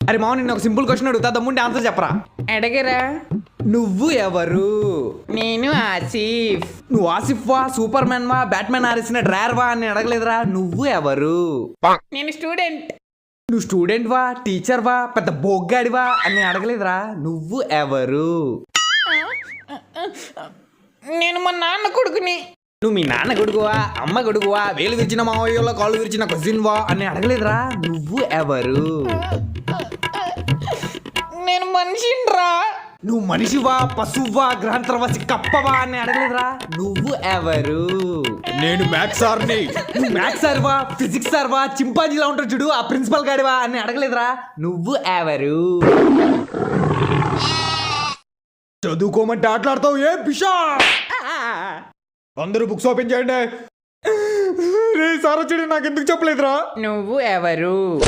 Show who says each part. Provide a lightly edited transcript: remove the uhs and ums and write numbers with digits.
Speaker 1: అరే మామ నిన్న ఒక సింపుల్ క్వశ్చన్ అడుగుతా దమ్ముంటే ఆన్సర్ చెప్పరా.
Speaker 2: అడగరా.
Speaker 1: నువ్వు ఎవరు?
Speaker 2: నేను ఆసిఫ్.
Speaker 1: నువ్వు ఆసిఫ్ వా, సూపర్ మ్యాన్ వా, బ్యాట్మెన్ ఆరేసిన డ్రైవర్ వా అని అడగలేదురా. నువ్వు ఎవరు?
Speaker 2: నేను స్టూడెంట్.
Speaker 1: నువ్వు స్టూడెంట్ వా, టీచర్ వా, పెద్ద బొగ్గాడివా అని అడగలేదురా. నువ్వు ఎవరు?
Speaker 2: నేను మా నాన్న కొడుకుని.
Speaker 1: నువ్వు మీ నాన్న కొడుకువా, అమ్మ కొడుకువా, వేలు విరిచిన మావయ్యలో కాళ్ళు విరిచిన కజిన్ వా అని అడగలేదురా. నువ్వు ఎవరు?
Speaker 2: నేను మనిషిరా.
Speaker 1: నువ్వు మనిషివా, పశువా, గ్రహాంతరవాసి కప్పవా అని అడగలేదురా. నువ్వు ఎవరు?
Speaker 3: నేను మ్యాథ్స్ సార్ని.
Speaker 1: నువ్వు మ్యాథ్స్ సార్వా, ఫిజిక్స్ సార్వా, చింపాజీలా ఉంటాడు చూడు ఆ ప్రిన్సిపల్ గాడివా అని అడగలేదురా. నువ్వు ఎవరు?
Speaker 3: చదువుకోమంటే ఆటలాడతావు ఏ పిషా. అందరూ బుక్స్ ఓపెన్ చేయండి. రే సార్ వచ్చి నాకు ఎందుకు చెప్పలేదురా.
Speaker 2: నువ్వు ఎవరు?